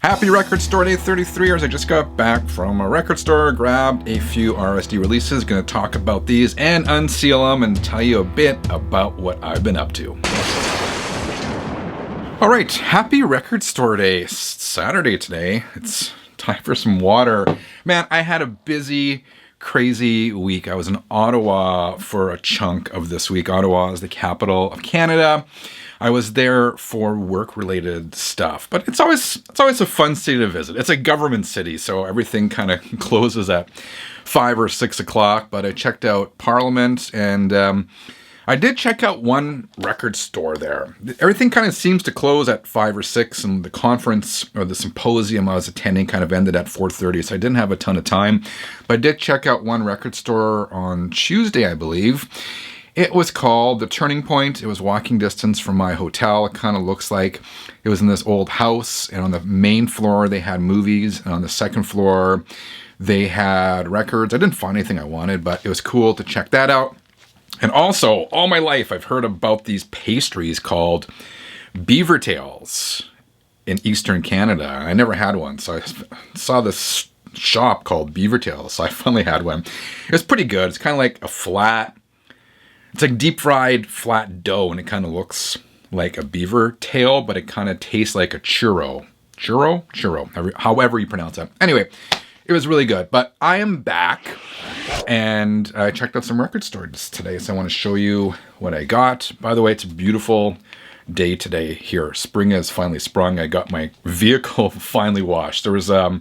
Happy Record Store Day 33, as I just got back from a record store, grabbed a few RSD releases, gonna talk about these and unseal them and tell you a bit about what I've been up to. Alright, happy Record Store Day. Saturday today. It's time for some water. Man, I had a busy, crazy week. I was in Ottawa for a chunk of this week. Ottawa is the capital of Canada. I was there for work-related stuff, but it's always a fun city to visit. It's a government city, so everything kind of closes at 5 or 6 o'clock, but I checked out Parliament, and I did check out one record store there. Everything kind of seems to close at 5 or 6, and the conference or the symposium I was attending kind of ended at 4:30, so I didn't have a ton of time, but I did check out one record store on Tuesday, I believe. It was called The Turning Point. It was walking distance from my hotel. It kind of looks like it was in this old house, and on the main floor they had movies, and on the second floor they had records. I didn't find anything I wanted, but it was cool to check that out. And also, all my life I've heard about these pastries called beaver tails in Eastern Canada. I never had one, so I saw this shop called Beaver Tails, so I finally had one. It was pretty good. It's kind of like a flat, it's like deep fried flat dough, and it kind of looks like a beaver tail, but it kind of tastes like a churro, however you pronounce it. Anyway, it was really good, but I am back, and I checked out some record stores today, so I want to show you what I got. By the way, it's a beautiful day today here. Spring has finally sprung. I got my vehicle finally washed. There was a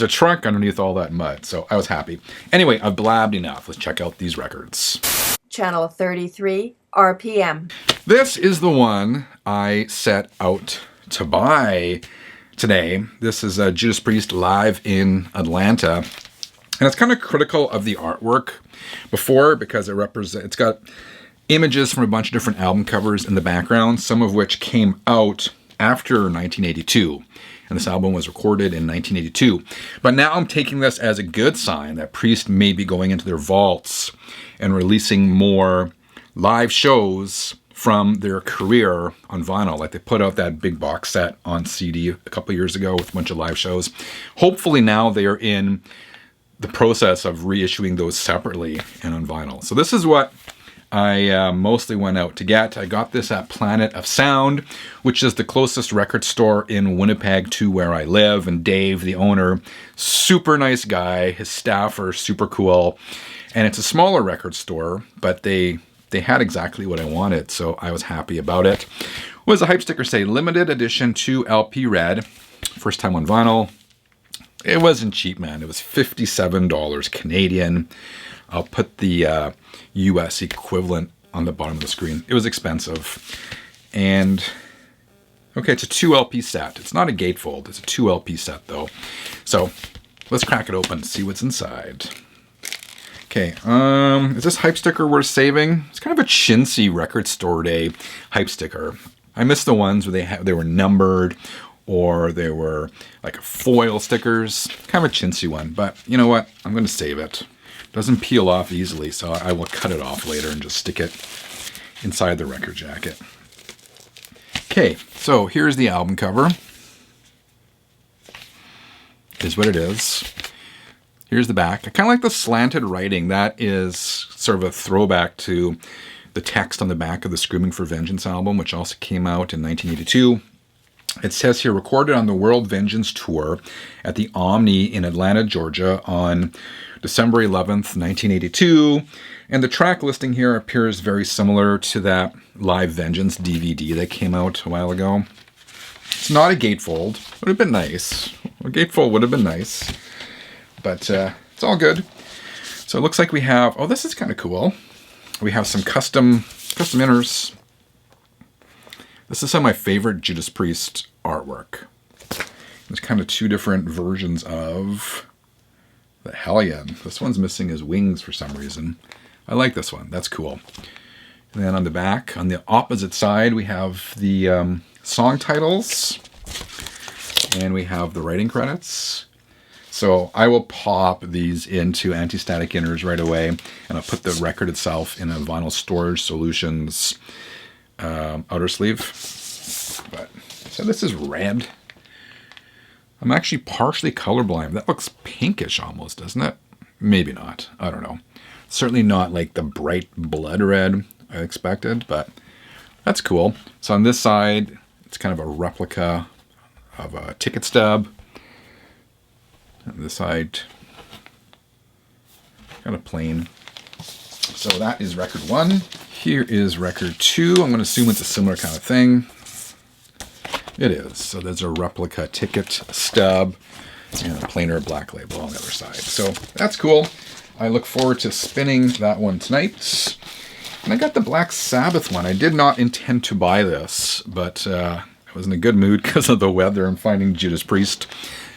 truck underneath all that mud, so I was happy. Anyway, I've blabbed enough. Let's check out these records. Channel 33, RPM. This is the one I set out to buy today. This is Judas Priest live in Atlanta. And it's kind of critical of the artwork before, because it's got images from a bunch of different album covers in the background, some of which came out after 1982. And this album was recorded in 1982. But now I'm taking this as a good sign that Priest may be going into their vaults and releasing more live shows from their career on vinyl. Like they put out that big box set on CD a couple years ago with a bunch of live shows. Hopefully now they are in the process of reissuing those separately and on vinyl. So this is what I mostly went out to get. I got this at Planet of Sound, which is the closest record store in Winnipeg to where I live. And Dave, the owner, super nice guy. His staff are super cool. And it's a smaller record store, but they had exactly what I wanted, so I was happy about it. What does the hype sticker say? Limited edition 2 LP red. First time on vinyl. It wasn't cheap, man. It was $57 Canadian. I'll put the US equivalent on the bottom of the screen. It was expensive. And, okay, it's a 2 LP set. It's not a gatefold. It's a 2 LP set, though. So, let's crack it open and see what's inside. Okay, is this hype sticker worth saving? It's kind of a chintzy Record Store Day hype sticker. I miss the ones where they were numbered, or they were like foil stickers. Kind of a chintzy one, but you know what? I'm going to save it. It doesn't peel off easily, so I will cut it off later and just stick it inside the record jacket. Okay, so here's the album cover. Here's what it is. Here's the back. I kind of like the slanted writing. That is sort of a throwback to the text on the back of the Screaming for Vengeance album, which also came out in 1982. It says here, recorded on the World Vengeance Tour at the Omni in Atlanta, Georgia on December 11th, 1982. And the track listing here appears very similar to that Live Vengeance DVD that came out a while ago. It's not a gatefold. Would have been nice. A gatefold would have been nice. But it's all good. So it looks like we have, oh, this is kind of cool. We have some custom inners. This is some of my favorite Judas Priest artwork. There's kind of 2 different versions of the Hellion. This one's missing his wings for some reason. I like this one. That's cool. And then on the back, on the opposite side, we have the song titles. And we have the writing credits. So I will pop these into anti-static inners right away, and I'll put the record itself in a Vinyl Storage Solutions outer sleeve. But so this is red. I'm actually partially colorblind. That looks pinkish almost, doesn't it? Maybe not. I don't know. Certainly not like the bright blood red I expected, but that's cool. So on this side, it's kind of a replica of a ticket stub. On this side, kind of plain. So that is record 1. Here is record 2. I'm going to assume it's a similar kind of thing. It is. So there's a replica ticket stub and a plainer black label on the other side. So that's cool. I look forward to spinning that one tonight. And I got the Black Sabbath one. I did not intend to buy this, but I was in a good mood because of the weather. I'm finding Judas Priest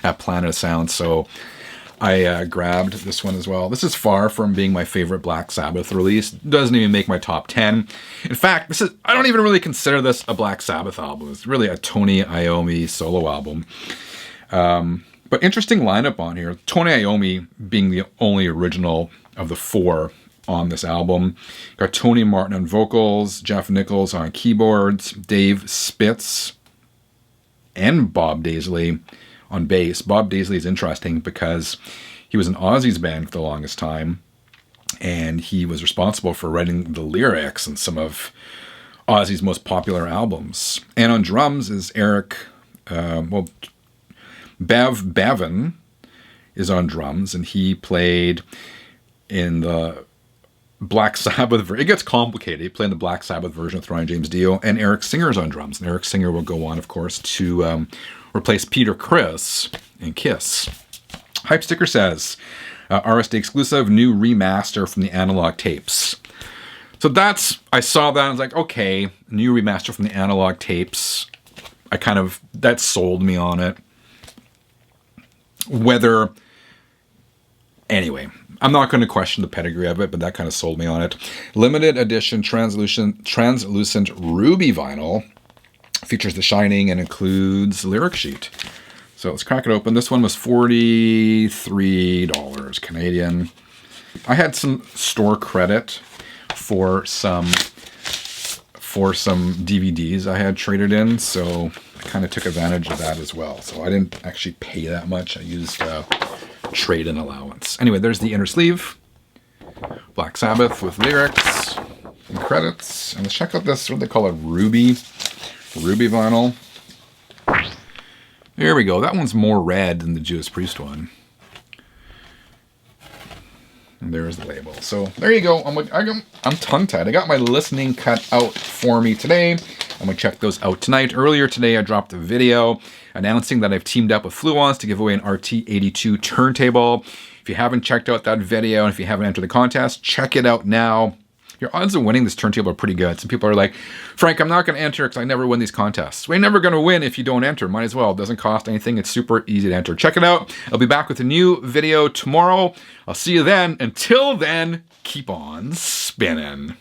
at Planet of Sound, so I grabbed this one as well. This is far from being my favorite Black Sabbath release. Doesn't even make my top 10. In fact, I don't even really consider this a Black Sabbath album. It's really a Tony Iommi solo album. But interesting lineup on here. Tony Iommi being the only original of the 4 on this album. Got Tony Martin on vocals, Jeff Nichols on keyboards, Dave Spitz, and Bob Daisley on bass. Bob Daisley is interesting because he was in Ozzy's band for the longest time, and he was responsible for writing the lyrics in some of Ozzy's most popular albums. And on drums is Eric, Bevan is on drums, and he played in the Black Sabbath. It gets complicated. He played in the Black Sabbath version of Ron James Dio, and Eric Singer's on drums. And Eric Singer will go on, of course, to replace Peter Criss in Kiss. Hype Sticker says, RSD exclusive, new remaster from the analog tapes. So I saw that and I was like, okay, new remaster from the analog tapes. That sold me on it. Anyway, I'm not going to question the pedigree of it, but that kind of sold me on it. Limited edition translucent ruby vinyl. Features The Shining and includes the lyric sheet. So let's crack it open. This one was $43 Canadian. I had some store credit for some DVDs I had traded in, so I kind of took advantage of that as well. So I didn't actually pay that much. I used trade-in allowance. Anyway, there's the inner sleeve. Black Sabbath with lyrics and credits. And let's check out this, what do they call it, Ruby vinyl. There we go. That one's more red than the Judas Priest one. And there's the label. So there you go. I'm tongue-tied. I got my listening cut out for me today. I'm going to check those out tonight. Earlier today, I dropped a video announcing that I've teamed up with Fluence to give away an RT82 turntable. If you haven't checked out that video, and if you haven't entered the contest, check it out now. Your odds of winning this turntable are pretty good. Some people are like, Frank, I'm not going to enter because I never win these contests. We're never going to win if you don't enter. Might as well. It doesn't cost anything. It's super easy to enter. Check it out. I'll be back with a new video tomorrow. I'll see you then. Until then, keep on spinning.